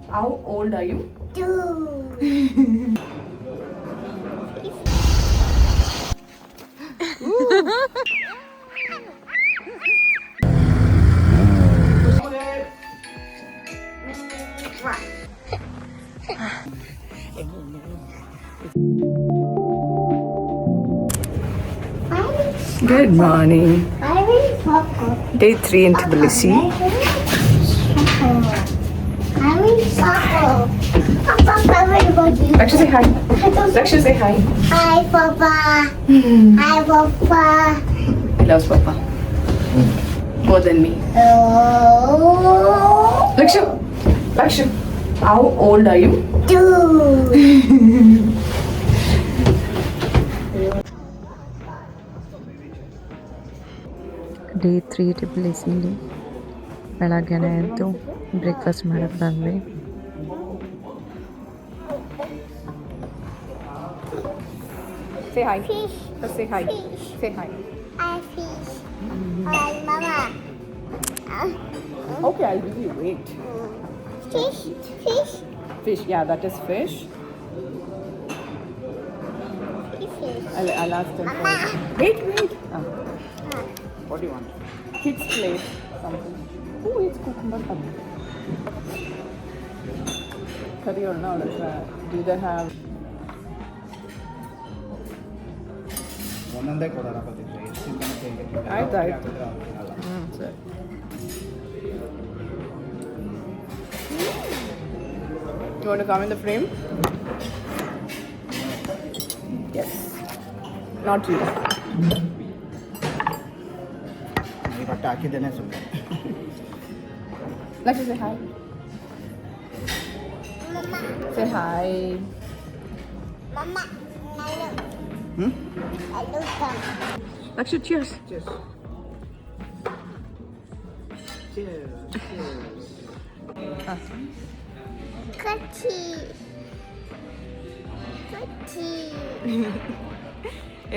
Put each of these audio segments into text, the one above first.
How old are you? 2. Good morning. Day 3 in Tbilisi. Laksha, say hi. Laksha, say hi. Hi, Papa. Hi, Papa. He loves Papa more than me. Oh. Laksha, how old are you? 2. Day 3 ಟಿಬ್ಲಿಸಿಲಿ ಬೆಳಗ್ಗೆನೇ ಎದ್ದು breakfast ಮಾಡಕ್ಕೆ ಬಂದ್ವಿ. Say hi. Fish. Just say hi. Fish. Say hi. Hi, fish. Hi, Mama. Okay, I'll give you. Wait. Fish. Fish. Fish. Yeah, that is fish. Fish. I'll ask them. Mama. Wait. What do you want? Kids play something. Who eats cucumber curry? Curry or no? Do they have? ಒಂದೊಂದೇ ಕೊಡೋಣ ಬರ್ತಿದ್ವಿ ಎಷ್ಟು ದಿನಕ್ಕೆ ಆಯ್ತು. ಸರಿ. You want to come in the frame? Yes. Not you. ಈ ಬಟ್ಟೆ ಹಾಕಿದ್ದೇನೆ ಸುಮ್ಮನೆ Let's say hi. Mama. Say hi. Mama. ಹ್ಞೂ Hello, Tom. Lakshya, cheers. Cheers. Cookie. Cookie.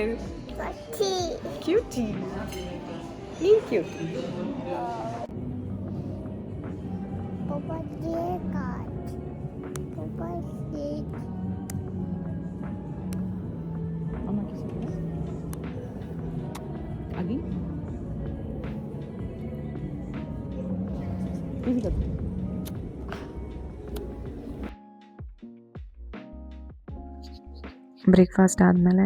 And Cookie. cutie. Mean cutie. Papa did got. Papa did. Amma kiss me. Again? Easy go. Breakfast ಆದಮೇಲೆ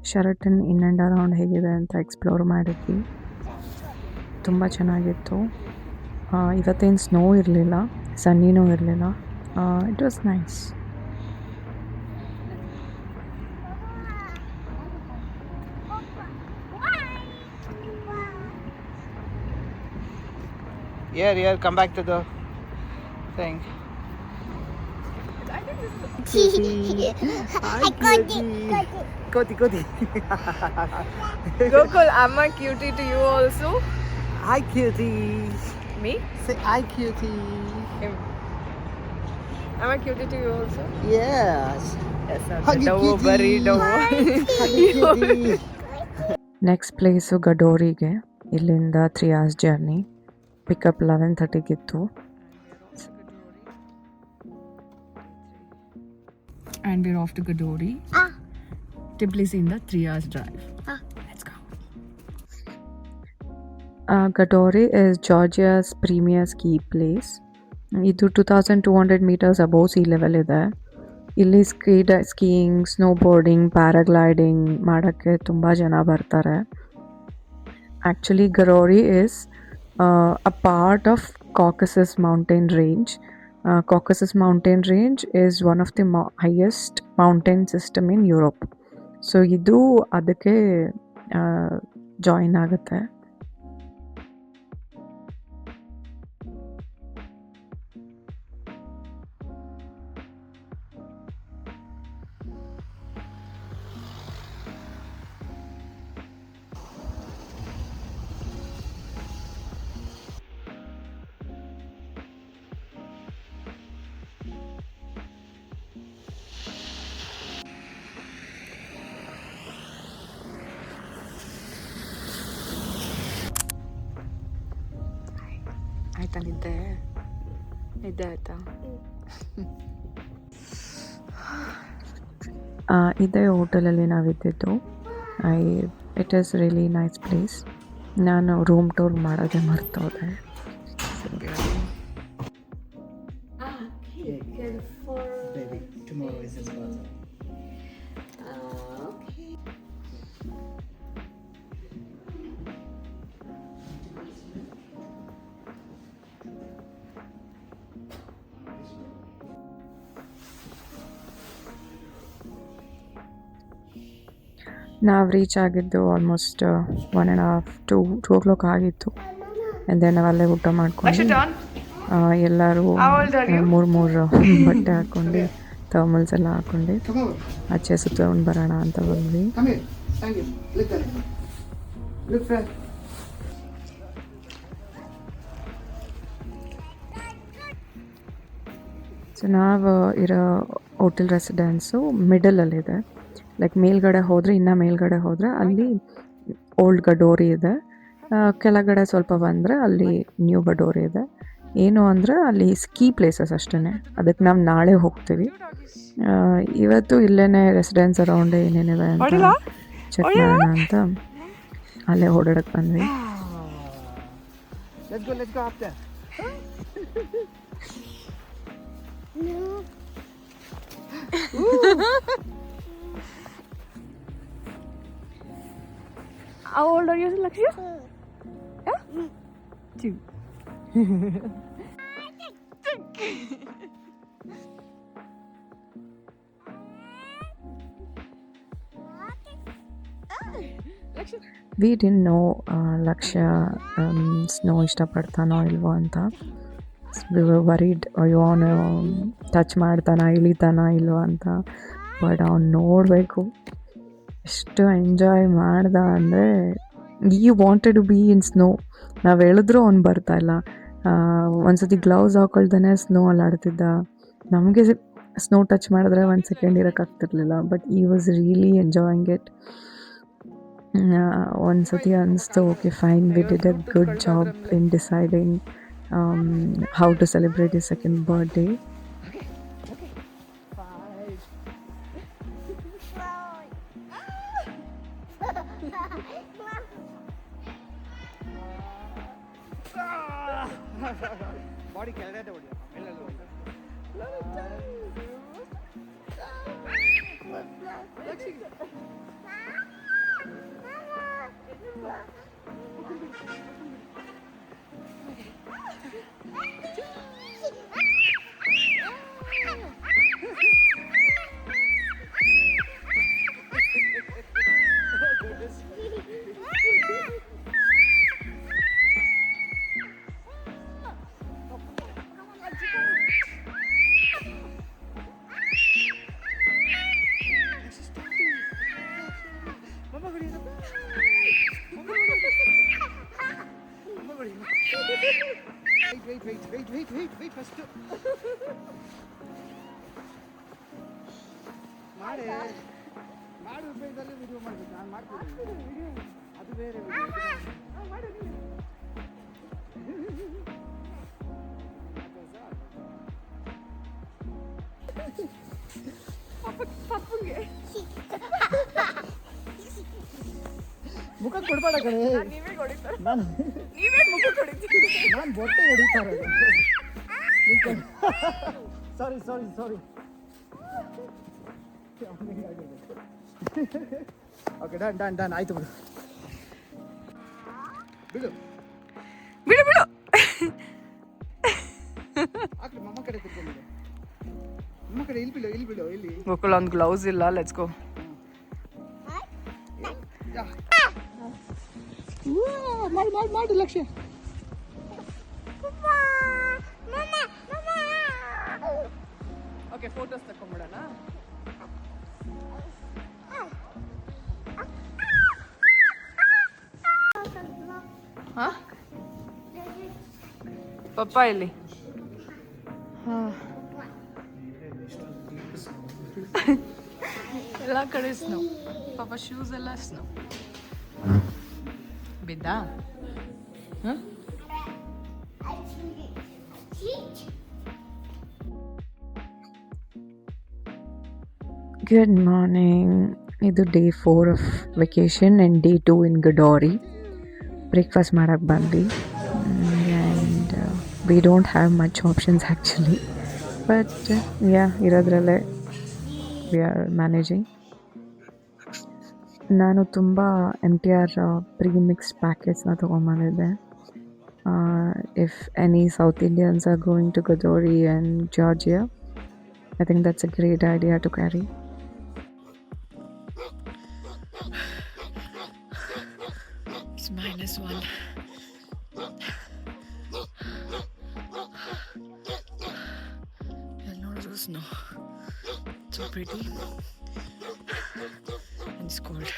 ಶರಟನ್ in and around ಹೇಗಿದೆ ಅಂತ explore ಮಾಡಿದ್ವಿ. ತುಂಬ ಚೆನ್ನಾಗಿತ್ತು. ಇವತ್ತೇನು snow ಇರಲಿಲ್ಲ, ಸನ್ನಿನೂ ಇರಲಿಲ್ಲ. It was nice. Here, come back to the thing. I got it. Koti. Gokul, Amma cutie to you also. Hi, cutie. Me? Say hi, cutie. Him. Amma cutie to you also. Yes. Yes, Huggy kitty. Huggy cutie. Next place ಗಡೋರಿಗೆ. ಇಲ್ಲಿಂದ 3 hours journey. Pickup 11:30ಗಿತ್ತು. And we're off to Gadori. Tbilisi in the 3 hours drive. Let's go. Gadori is Georgia's premier ski place. ಇದು 2200 meters above sea level ಇದೆ. ಇಲ್ಲಿ skiing, snowboarding, paragliding ಮಾಡೋಕ್ಕೆ ತುಂಬ ಜನ ಬರ್ತಾರೆ. Actually Gudauri is a part of Caucasus mountain range. Caucasus mountain range is one of the highest mountain system in Europe. So ಇದು ಅದಕ್ಕೆ join ಆಗುತ್ತೆ. ಆಯ್ತಾ ನಿದ್ದೆ ಆಯ್ತಾ? ಇದೇ ಹೋಟೆಲಲ್ಲಿ ನಾವಿದ್ದಿದ್ದು. It is really nice place. ನಾನು ರೂಮ್ ಟೂರ್ ಮಾಡೋದೇ ಮರ್ತೋದೆ. Baby, tomorrow is his birthday. ನಾವು ರೀಚ್ ಆಗಿದ್ದು ಆಲ್ಮೋಸ್ಟ್ 1.5 2 o'clock ಆಗಿತ್ತು. ಅಂದರೆ ನಾವು ಅಲ್ಲೇ ಊಟ ಮಾಡ್ಕೊಂಡು ಎಲ್ಲರೂ ಮೂರು ಬಟ್ಟೆ ಹಾಕ್ಕೊಂಡು ಥರ್ಮಲ್ಸ್ ಎಲ್ಲ ಹಾಕ್ಕೊಂಡು ಆಚೆ ಸುತ್ತಕೊಂಡು ಬರೋಣ ಅಂತ ಬಂದ್ವಿ. Come here. Thank you. Look there. Look, friend. So ನಾವು ಇರೋ ಹೋಟೆಲ್ ರೆಸಿಡೆನ್ಸು ಮಿಡಲಲ್ಲಿದೆ. ಲೈಕ್ ಮೇಲ್ಗಡೆ ಹೋದರೆ ಮೇಲ್ಗಡೆ ಹೋದರೆ ಅಲ್ಲಿ ಓಲ್ಡ್ ಗಡೋರಿ ಇದೆ. ಕೆಳಗಡೆ ಸ್ವಲ್ಪ ಬಂದರೆ ಅಲ್ಲಿ ನ್ಯೂ ಗಡೋರಿ ಇದೆ. ಏನು ಅಂದರೆ ಅಲ್ಲಿ ಸ್ಕೀ ಪ್ಲೇಸಸ್ ಅಷ್ಟೇ. ಅದಕ್ಕೆ ನಾವು ನಾಳೆ ಹೋಗ್ತೀವಿ. ಇವತ್ತು ಇಲ್ಲೇ ರೆಸಿಡೆನ್ಸ್ ಅರೌಂಡ್ ಏನೇನಿದೆ ಅಂತ ಚೆಕ್ ಮಾಡೋಣ ಅಂತ ಅಲ್ಲೇ ಓಡಾಡಕ್ಕೆ ಬಂದ್ವಿ. Let's go up there. No. How old are you, Lakshya? Yeah? 2. We didn't know ಲಕ್ಷ್ಯ ಸ್ನೋ ಇಷ್ಟಪಡ್ತಾನೋ ಇಲ್ವೋ ಅಂತ. ವಿ ವರ್ ವರಿಡ್, ಅಯ್ಯೋ ಅವನು ಟಚ್ ಮಾಡ್ತಾನ ಇಳಿತಾನ ಇಲ್ವೋ ಅಂತ. ಬಟ್ ಅವ್ನು ನೋಡಬೇಕು ಎಷ್ಟು ಎಂಜಾಯ್ ಮಾಡ್ದ ಅಂದರೆ ಈ wanted to be in snow. ನಾವು ಹೇಳಿದ್ರೂ ಅವ್ನು ಬರ್ತಾಯಿಲ್ಲ. ಒಂದ್ಸತಿ ಗ್ಲೌಸ್ ಹಾಕೊಳ್ತಾನೆ ಸ್ನೋ ಅಲ್ಲಿ ಆಡ್ತಿದ್ದ. ನಮಗೆ ಸ್ನೋ ಟಚ್ ಮಾಡಿದ್ರೆ 1 second ಇರೋಕ್ಕಾಗ್ತಿರ್ಲಿಲ್ಲ. ಬಟ್ ಈ ವಾಸ್ ರಿಯಲಿ ಎಂಜಾಯಿಂಗ್ ಇಟ್. ಒಂದು ಸತಿ ಅನಿಸ್ತು, okay fine, we did a good job in deciding how to celebrate his second birthday. Body ಕೆಳಗಡೆ ಹೊಡಿ, ಮೇಲೆಲ್ಲ ಹೊಡಿ. Wait first. ಮಾಡು ಬೇಕಲ್ಲಿ ವಿಡಿಯೋ ಮಾಡ್ಬೇಕು. ನಾನು ಮಾಡ್ತೀನಿ ಅದು ಬೇರೆ ಮುಖ ಕೊಡ್ಬೇಡ ಕಣೆ. ನಾನು ಬೊಟ್ಟೆ ಹೊಡಿತಾರೆ. ಸಾರಿ ಓಕೆ ಡನ್ ಆಯ್ತು ಬಿಡು ಹಾಕ್ಲಿ. ಮಮ್ಮ ಕಡೆ ತಿರ್ಕೊಂಡಿದೆ. ಮಮ್ಮ ಕಡೆ ಇಲ್ಲಿ ಬಿಡು ಗೋಕುಲ್ ಒಂದು ಗ್ಲೌಸ್ ಇಲ್ಲ. Let's go. ಮಾಡಿ ಲಕ್ಷ್ಯ. ಓಕೆ, ಫೋಟೋಸ್ ತಕೊಂಡ್ಬಿಡೋಣ. ಹಾಂ ಪಪ್ಪ ಇಲ್ಲಿ. ಎಲ್ಲ ಕಡೆ ಸ್ನೋ. ಪಾಪ ಶೂಸ್ ಎಲ್ಲ ಸ್ನೋ ಬಿದ್ದಾ. Good morning. ಇದು day 4 of vacation and day 2 in Gudauri. Breakfast ಮಾಡಕ್ಕೆ ಬಂದ್ವಿ and we don't have much options actually, but ಇರೋದ್ರಲ್ಲೇ ವಿ ಆರ್ ಮ್ಯಾನೇಜಿಂಗ್. ನಾನು ತುಂಬ MTR ಪ್ರೀಮಿಕ್ಸ್ಡ್ ಪ್ಯಾಕೆಟ್ಸ್ನ ತೊಗೊಂಬಂದಿದ್ದೆ. If any south Indians are going to Gudauri and Georgia, I think that's a great idea to carry. It's -1. You'll notice the snow. It's so pretty. And it's cold.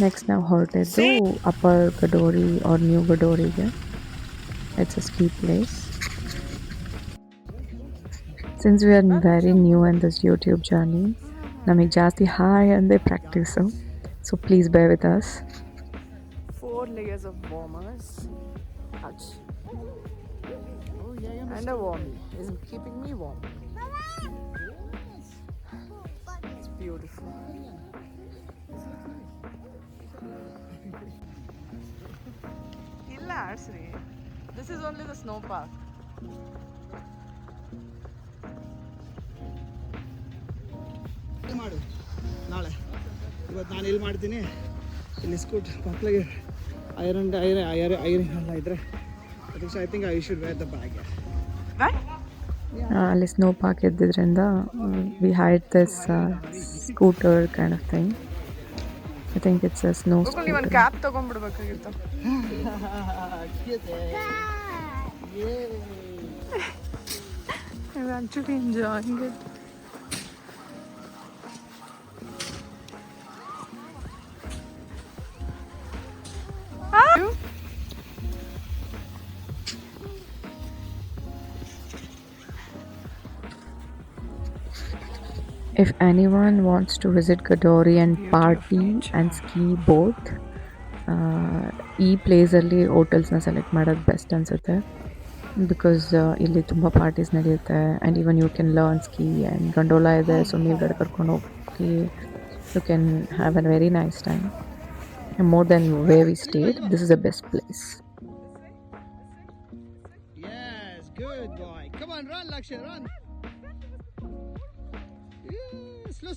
Next now ಹೊರಟಿದ್ದು upper Gudauri or new ಗಡೋರಿಗೆ. It's a ski place. Since we are very new in this YouTube journey, ನಮಗೆ ಜಾಸ್ತಿ hi ಅಂದೇ practice, so please bear with us. 4 layers of warmers. Ouch. Oh, yeah, and a warmie is keeping me warm. It's beautiful. Illa Arsri. This is only the snow park. ಮಾಡು ನಾಳೆ. ಇವತ್ತು ನಾನು ಇಲ್ಲಿ ಮಾಡ್ತೀನಿ. ಇಲ್ಲಿ ಸ್ಕೂಟ್ ಮಕ್ಕಳಿಗೆ ಐರನ್ ಎಲ್ಲ ಇದ್ರೆ I think I should wear the bag. ಅಲ್ಲಿ ಸ್ನೋ ಪಾರ್ಕ್ ಇದ್ದಿದ್ದರಿಂದ we had this scooter kind of thing. I think it's a snow ಒಂದು ಸ್ಕೂಟರ್. ಕ್ಯಾಪ್ ತಗೊಂಡ್ಬಿಡ್ಬೇಕಾಗಿತ್ತು. I'm actually enjoying it. If anyone wants to visit Gadori and party and ski both, ಈ ಪ್ಲೇಸಲ್ಲಿ ಹೋಟೆಲ್ಸ್ನ select ಮಾಡೋದು best ಅನಿಸುತ್ತೆ. Because ಇಲ್ಲಿ ತುಂಬ parties ನಡೆಯುತ್ತೆ and even you can learn ski and gondola ಇದೆ, ಸೊ ಮೇಲ್ಗಡೆ ಕರ್ಕೊಂಡು ಹೋಗಿ you can have a very nice time. More than way we stayed, this is the best place. Yes, good boy. Come on, run, Lakshay, run. Yeah, slow.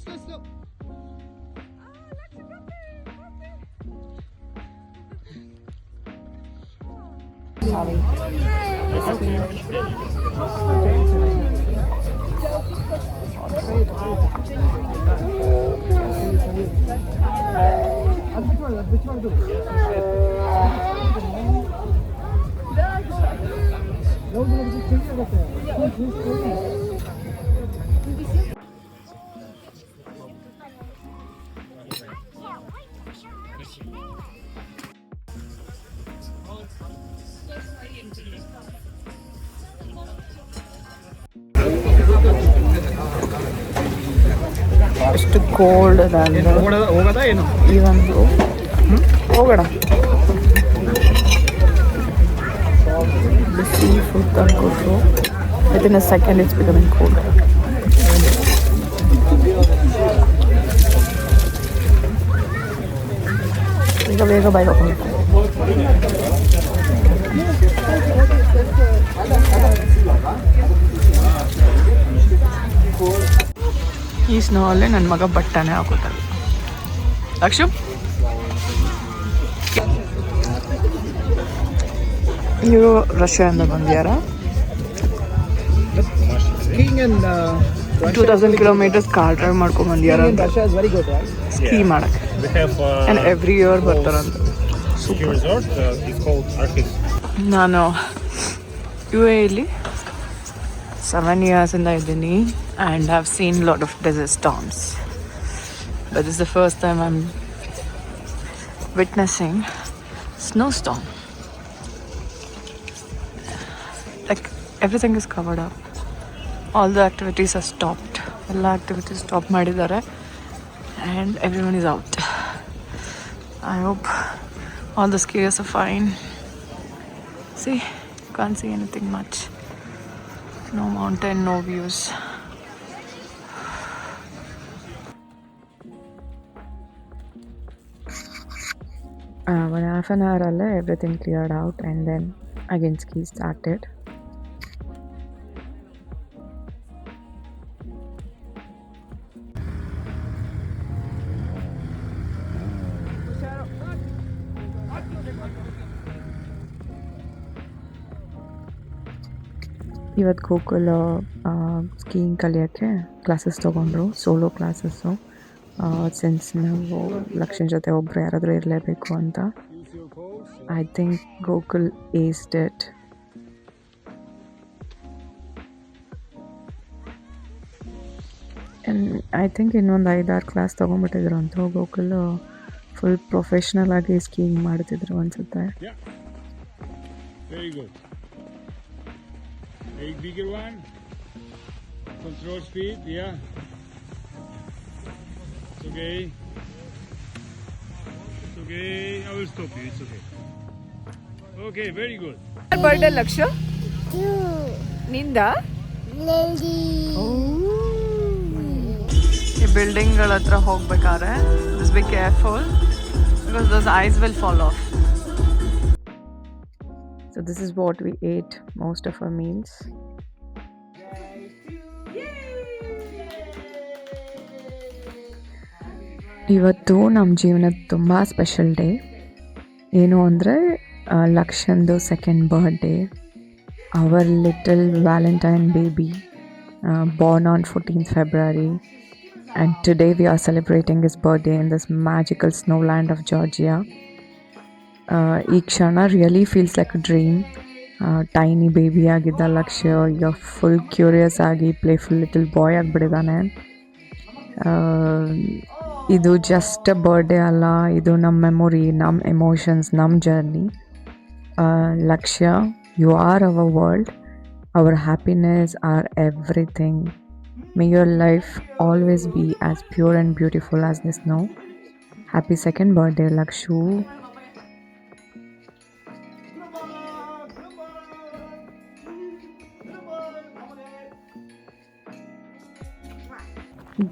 ಎಷ್ಟು cold ಅದ ಅಂದರೆ ಹೋಗೋದಾ ಏನು? ಈ ಒಂದು ಹೋಗೋಣ. ಬಿಸಿ ಫುಡ್ ತಂದ್ಕೊಟ್ರು. Within a second it's becoming cold. ಈಗ ಬೇಗ ಬಾಯ್ ಹಾಕೊಂಡು ಈ ಸ್ನೋ ಅಲ್ಲೇ ನನ್ನ ಮಗ ಬಟ್ಟನೆ ಹಾಕೋತಾರೆ. ಅಕ್ಷು ಇವರು ರಷ್ಯಾದಿಂದ ಬಂದ್ಯಾರ. Skiing and 2000 kilometers car drive ಮಾಡ್ಕೊಂಡು ಬಂದ್ಯಾರ ಅಂತ Russia is very good, right? Ski ಮಾಡಕ್ಕೆ. We have and every year ಬರ್ತಾರಂತ. ski resort. It's called Arkhis. ನಾನು UAE 7 years-ಇಂದ ಇದ್ದೀನಿ and have seen lot of desert storms, but this the first time I am witnessing snow storm. Like everything is covered up, all the activities are stopped. ಎಲ್ಲ activities stop ಮಾಡಿದ್ದಾರೆ and every one is out. I hope all the skiers are fine. See, can't see anything much. No mountain, no views. One half an hour alle everything cleared out and then again ski started. ಇವತ್ತು Gokul skiing ಕಲಿಯೋಕ್ಕೆ classes ತೊಗೊಂಡ್ರು, solo classes. Since ನಾವು ಲಕ್ಷ್ಮಣ್ ಜೊತೆ ಒಬ್ಬರು ಯಾರಾದರೂ ಇರಲೇಬೇಕು ಅಂತ. I think Gokul aced it. I think ಇನ್ನೊಂದು 5-6 ಕ್ಲಾಸ್ ತೊಗೊಂಡ್ಬಿಟ್ಟಿದ್ರು ಅಂತ. ಗೋಕುಲ್ ಫುಲ್ ಪ್ರೊಫೆಷ್ನಲ್ ಆಗಿ ಸ್ಕೀಯಿಂಗ್ ಮಾಡ್ತಿದ್ರು ಅನ್ಸುತ್ತೆ. Yeah. Very good. Take bigger one. Control speed. Yeah. It's okay. It's okay. I will stop you. It's okay. Okay. Very good. Birthday lakh Two. ನಿಂದ. Lady. ಈ ಬಿಲ್ಡಿಂಗ್ಗಳ ಹತ್ರ ಹೋಗ್ಬೇಕಾದ್ರೆ just be careful because those eyes will fall off. So this is what we ate most of our meals. ಇವತ್ತು ನಮ್ಮ ಜೀವನದ ತುಂಬ special day. ಏನು ಅಂದರೆ ಲಕ್ಷಂದು 2nd birthday. Our little Valentine baby born on 14th February. And today we are celebrating his birthday in this magical snowland of Georgia. ಈ ಕ್ಷಣ really feels like a dream. Tiny baby ಆಗಿದ್ದ ಲಕ್ಷ್ಯ ಈಗ full curious ಆಗಿ playful little boy ಆಗಿಬಿಟ್ಟಿದ್ದಾನೆ. ಇದು just a birthday ಅಲ್ಲ, ಇದು ನಮ್ಮ ಮೆಮೊರಿ, ನಮ್ಮ ಎಮೋಷನ್ಸ್, ನಮ್ಮ journey. Lakshya, you are our world, our happiness, are everything. May your life always be as pure and beautiful as this snow. Happy 2nd birthday, Lakshu.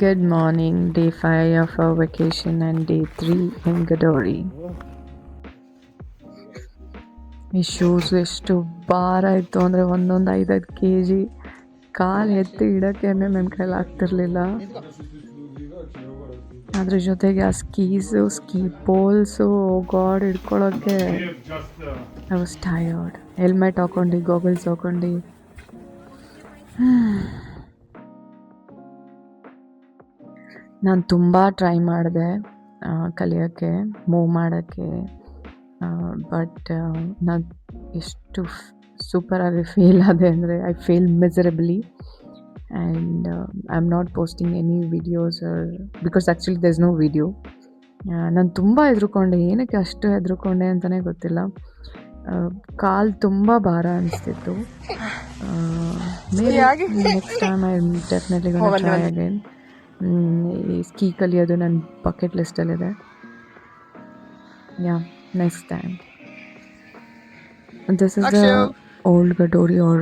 Good morning, day 5 of our vacation and day 3 in Gadori. ಈ shoes ಎಷ್ಟು ಭಾರ ಇತ್ತು ಅಂದರೆ ಒಂದೊಂದು 5-5 kg. ಕಾಲು ಎತ್ತಿ ಇಡೋಕ್ಕೆ ನನ್ನ ಕೈಲಿ ಆಗ್ತಿರ್ಲಿಲ್ಲ. ಅದ್ರ ಜೊತೆಗೆ ಆ ಸ್ಕೀಸು, ಸ್ಕೀ ಪೋಲ್ಸು, ಗಾಡ್ ಹಿಡ್ಕೊಳ್ಳೋಕ್ಕೆ ಐ ವಾಸ್ ಟಯರ್ಡ್. ಹೆಲ್ಮೆಟ್ ಹಾಕ್ಕೊಂಡು, ಗಾಗಲ್ಸ್ ಹಾಕ್ಕೊಂಡು ನಾನು ತುಂಬ ಟ್ರೈ ಮಾಡಿದೆ ಕಲಿಯೋಕ್ಕೆ, ಮೂವ್ ಮಾಡೋಕ್ಕೆ. ಬಟ್ ನಾನು ಎಷ್ಟು ಸೂಪರಾಗಿ ಫೇಲ್ ಆದೆ ಅಂದರೆ I fail miserably. And I am not posting any videos because actually there is no video. ನಾನು ತುಂಬ ಹೆದ್ರುಕೊಂಡೆ. ಏನಕ್ಕೆ ಅಷ್ಟು ಹೆದ್ರುಕೊಂಡೆ ಅಂತಲೇ ಗೊತ್ತಿಲ್ಲ. ಕಾಲು ತುಂಬ ಭಾರ ಅನಿಸ್ತಿತ್ತು. Next time I definitely gonna try again. ಈ ಸ್ಕೀ ಕಲಿಯೋದು ನನ್ನ ಬಕೆಟ್ ಲಿಸ್ಟಲ್ಲಿದೆ. Yeah, next time. This is the old Gudauri or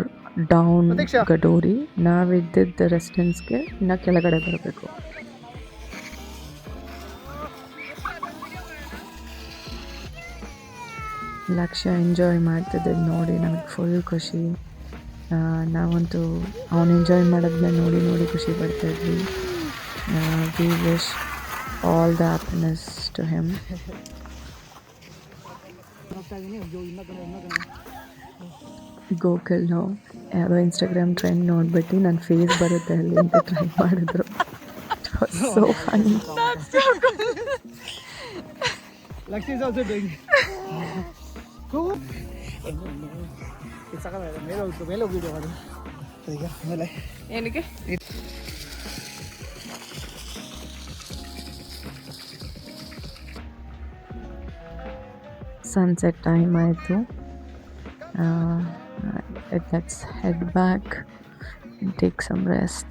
down Gudauri. ನಾವಿದ್ದಿದ್ದ ರೆಸಿಡೆನ್ಸ್ಗೆ ಇನ್ನು ಕೆಳಗಡೆ ಬರಬೇಕು. ಲಕ್ಷ್ಯ ಎಂಜಾಯ್ ಮಾಡ್ತಿದ್ದಿದ್ದು ನೋಡಿ ನನಗೆ ಫುಲ್ ಖುಷಿ. ನಾವಂತೂ ಅವನು ಎಂಜಾಯ್ ಮಾಡೋದನ್ನ ನೋಡಿ ನೋಡಿ ಖುಷಿ ಪಡ್ತಾಯಿದ್ವಿ. We wish all the happiness to him. ಗೋಕುಲ್ನು ಯಾವುದೋ ಇನ್ಸ್ಟಾಗ್ರಾಮ್ ಟ್ರೆಂಡ್ ನೋಡ್ಬಿಟ್ಟು ನನ್ನ ಫೇಸ್ ಬರುತ್ತೆ ಅಲ್ಲಿ ಅಂತ ಟ್ರೈ ಮಾಡಿದ್ರು. It was so funny. Lakshmi is also doing it. ಮೇಲೆ ಹೋಗ್ತು, ಮೇಲೆ ಹೋಗಿದ್ದು ಅದು ಈಗ ಮೇಲೆ ಏನಕ್ಕೆ ಸನ್ಸೆಟ್ ಟೈಮ್ ಆಯಿತು. Let's head back and take some rest.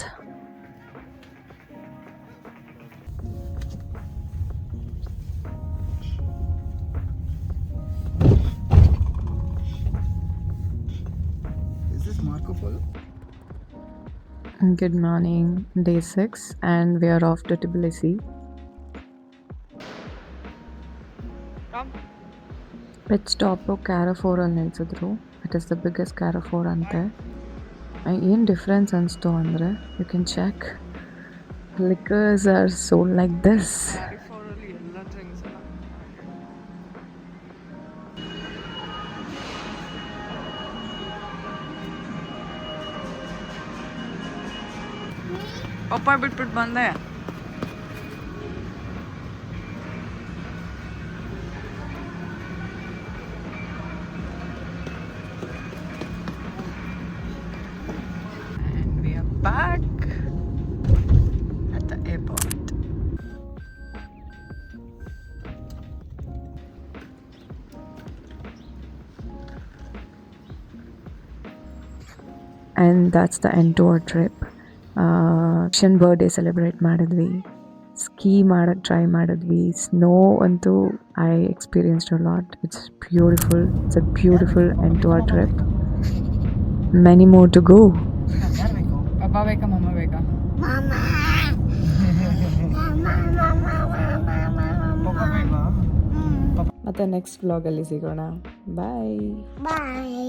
Good morning, day 6, and we are off to Tbilisi. Pit stop Carrefour ಅಲ್ಲಿ ನಿಲ್ಸಿದ್ರು. It is the biggest Carrefour ಅಂತೆ. ಏನು ಡಿಫ್ರೆನ್ಸ್ ಅನಿಸ್ತು ಅಂದರೆ, you can check liquors are sold like this. ಒಪ್ಪ ಬಿಟ್ಬಿಟ್ಟು ಬಂದೆ. And we are back at the airport. And that's the end to our trip. ಕ್ಷನ್ ಬರ್ಡೇ ಸೆಲೆಬ್ರೇಟ್ ಮಾಡಿದ್ವಿ, ಸ್ಕೀ ಮಾಡೋಕ್ಕೆ ಟ್ರೈ ಮಾಡಿದ್ವಿ. ಸ್ನೋ ಅಂತೂ I experienced a lot. It's beautiful. It's a beautiful end to our trip. Many more to go. ಅಪ್ಪ ಬೇಕಾ ಮಮ್ಮ ಬೇಕಾ? ಮತ್ತು ನೆಕ್ಸ್ಟ್ ವ್ಲಾಗಲ್ಲಿ ಸಿಗೋಣ. ಬಾಯ್. Bye.